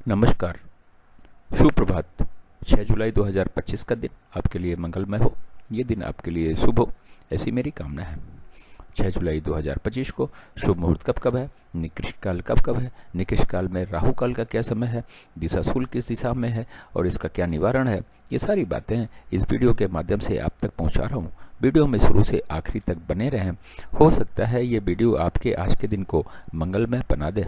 नमस्कार, सुप्रभात। 6 जुलाई 2025 का दिन आपके लिए मंगलमय हो, ये दिन आपके लिए शुभ हो, ऐसी मेरी कामना है। 6 जुलाई 2025 को शुभ मुहूर्त कब कब है, निकृष्ट काल कब कब है, निकृष्ट काल में राहु काल का क्या समय है, दिशाशूल किस दिशा में है और इसका क्या निवारण है, ये सारी बातें इस वीडियो के माध्यम से आप तक पहुंचा रहा हूं। वीडियो में शुरू से आखिरी तक बने रहें। हो सकता है ये वीडियो आपके आज के दिन को मंगलमय बना दे।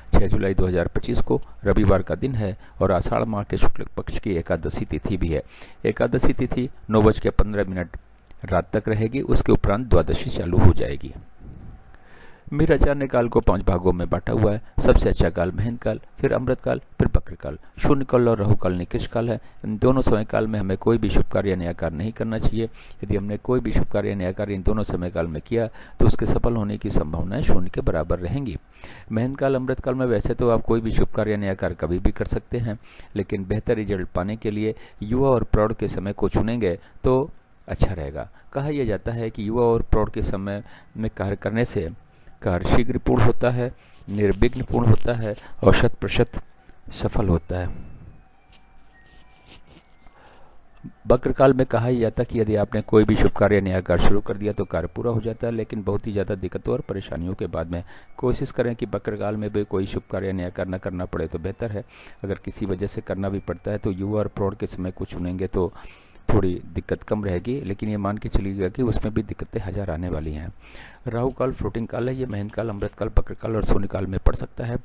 6 जुलाई 2025 को रविवार का दिन है और आषाढ़ माह के शुक्ल पक्ष की एकादशी तिथि भी है। एकादशी तिथि 9:15 रात तक रहेगी, उसके उपरांत द्वादशी चालू हो जाएगी। मीराचार्य ने काल को 5 भागों में बांटा हुआ है। सबसे अच्छा काल महेंद्र काल, फिर अमृत काल, फिर बक्र काल। शून्य काल और राहु काल निकृष्ट काल है। इन दोनों समय काल में हमें कोई भी शुभ कार्य या नया कार्य नहीं करना चाहिए। यदि हमने कोई भी शुभ कार्य या नया कार्य इन दोनों समय काल में किया तो उसके सफल होने की संभावनाएं शून्य के बराबर रहेंगी। महेंद्र काल, अमृत काल में वैसे तो आप कोई भी शुभ कार्य या नया कार्य कभी भी कर सकते हैं, लेकिन बेहतर रिजल्ट पाने के लिए युवा और प्रौढ़ के समय को चुनेंगे तो अच्छा रहेगा। कहा यह जाता है कि युवा और प्रौढ़ के समय में कार्य करने से कार्य शीघ्र पूर्ण होता है, निर्विघ्न पूर्ण होता है और 100% सफल होता है। बक्र काल में कहा यह जाता है कि यदि आपने कोई भी शुभ कार्य नया कार्य शुरू कर दिया तो कार्य पूरा हो जाता है, लेकिन बहुत ही ज़्यादा दिक्कतों और परेशानियों के बाद में कोशिश करें कि बक्र काल में भी कोई शुभ कार्य नया कार्य न करना पड़े तो बेहतर है। अगर किसी वजह से करना भी पड़ता है तो युवा और प्रौढ़ के समय को चुनेंगे तो थोड़ी दिक्कत कम रहेगी, लेकिन ये मान के चलिएगा कि उसमें भी दिक्कतें हजार आने वाली हैं। राहु काल फ्लोटिंग काल है, ये महेंद्र काल, अमृत काल, बक्र काल और शून्य काल में पड़ सकता है।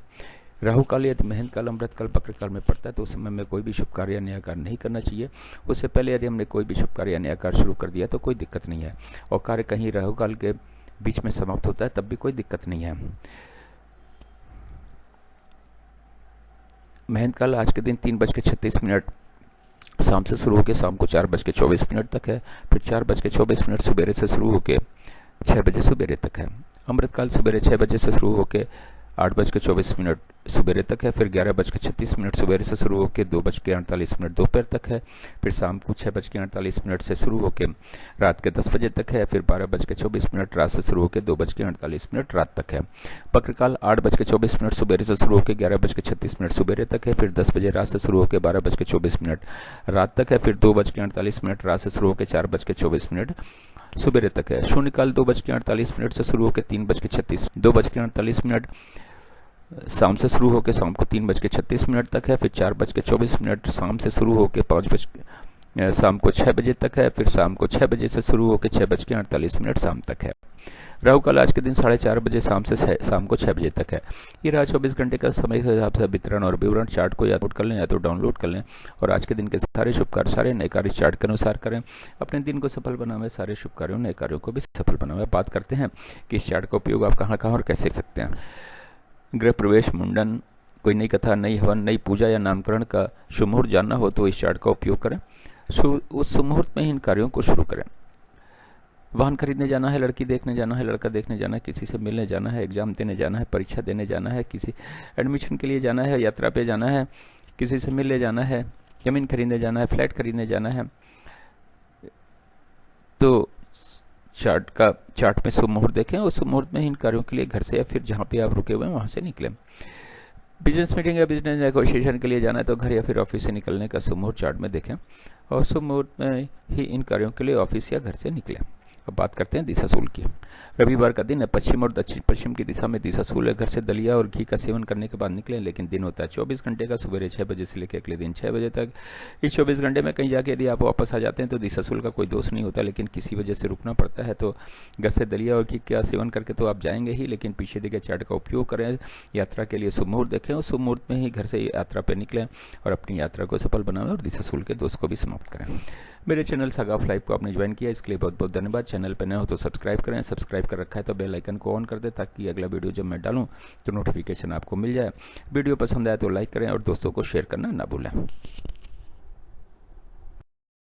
राहु काल यदि महेंद्र काल, अमृत काल, बक्र काल में पड़ता है तो उस समय में कोई भी शुभ कार्य नया कार्य नहीं करना चाहिए। उससे पहले यदि हमने कोई भी शुभ कार्य नया कार्य शुरू कर दिया तो कोई दिक्कत नहीं है, और कार्य कहीं राहु काल के बीच में समाप्त होता है तब भी कोई दिक्कत नहीं है। महेंद्र काल आज के दिन 3:36 शाम से शुरू होकर शाम को 4:24 तक है। फिर 4:24 सवेरे से शुरू होकर 6 बजे सवेरे तक है। अमृत काल सवेरे 6 बजे से शुरू होकर 8:24 सवेरे तक है। फिर 11:36 सवेरे से शुरू होकर 2:48 दोपहर तक है। फिर शाम को 6:48 से शुरू होकर रात के 10 बजे तक है। फिर 12:24 रात से शुरू होकर 2:48 रात तक है। बक्र काल 8:24 सवेरे से शुरू होकर 11:36 सवेरे तक है। फिर 10 बजे रात से शुरू होकर 12:24 रात तक है। फिर 2:48 रात से शुरू होकर 4:24 सवेरे तक है। शून्य काल 2:48 से शुरू होकर 3:36, 2:48 शाम से शुरू होकर शाम को 3:36 तक है। फिर 4:24 शाम से शुरू होकर शाम को 6 बजे तक है। फिर शाम को 6 बजे से शुरू होकर 6:48 शाम तक है। राहु काल आज के दिन 4:30 बजे शाम से शाम को 6 बजे तक है। ये रहा 24 घंटे का समय के हिसाब से वितरण और विवरण। चार्ट को या नोट कर लें या तो डाउनलोड कर लें और आज के दिन के सारे शुभ कार्य, सारे नए कार्य चार्ट के अनुसार करें। अपने दिन को सफल बनावे, सारे शुभ कार्यों नए कार्यों को भी सफल बनावे। बात करते हैं कि इस चार्ट का उपयोग आप कहाँ कहाँ और कैसे कर सकते हैं। गृह प्रवेश, मुंडन, कोई नई कथा, नई हवन, नई पूजा या नामकरण का शुभ मुहूर्त जानना हो तो इस चार्ट का उपयोग करें। उस शुभ मुहूर्त में ही इन कार्यों को शुरू करें। वाहन खरीदने जाना है, लड़की देखने जाना है, लड़का देखने जाना है, किसी से मिलने जाना है, एग्जाम देने जाना है, परीक्षा देने जाना है, किसी एडमिशन के लिए जाना है, यात्रा पे जाना है, किसी से मिलने जाना है, जमीन खरीदने जाना है, फ्लैट खरीदने जाना है, तो चार्ट में शुभ मुहूर्त देखें। उस शुभ मुहूर्त में इन कार्यों के लिए घर से या फिर जहाँ पे आप रुके हुए हैं वहाँ से निकलें। बिजनेस मीटिंग या बिजनेस नेगोशिएशन के लिए जाना है तो घर या फिर ऑफिस से निकलने का शुभ मुहूर्त चार्ट में देखें और शुभ मुहूर्त में ही इन कार्यों के लिए ऑफिस या घर से निकलें। अब बात करते हैं दिशाशूल की। रविवार का दिन है, पश्चिम और दक्षिण पश्चिम की दिशा में दिशाशूल है। घर से दलिया और घी का सेवन करने के बाद निकलें, लेकिन दिन होता है 24 घंटे का, सवेरे 6 बजे से लेकर अगले दिन 6 बजे तक। इस 24 घंटे में कहीं जाके यदि आप वापस आ जाते हैं तो दिशाशूल का कोई दोष नहीं होता, लेकिन किसी वजह से रुकना पड़ता है तो घर से दलिया और घी का सेवन करके तो आप जाएंगे ही, लेकिन पीछे दिए गए चार्ट का उपयोग करें। यात्रा के लिए शुभ मुहूर्त देखें और शुभ मुहूर्त में ही घर से यात्रा पर निकलें और अपनी यात्रा को सफल बनाएं और दिशाशूल के दोष को भी समाप्त करें। मेरे चैनल सागा ऑफ लाइफ को आपने ज्वाइन किया, इसके लिए बहुत बहुत धन्यवाद। चैनल पर नए हो तो सब्सक्राइब करें, सब्सक्राइब कर रखा है तो बेल आइकन को ऑन कर दें ताकि अगला वीडियो जब मैं डालूं तो नोटिफिकेशन आपको मिल जाए। वीडियो पसंद आए तो लाइक करें और दोस्तों को शेयर करना ना भूलें।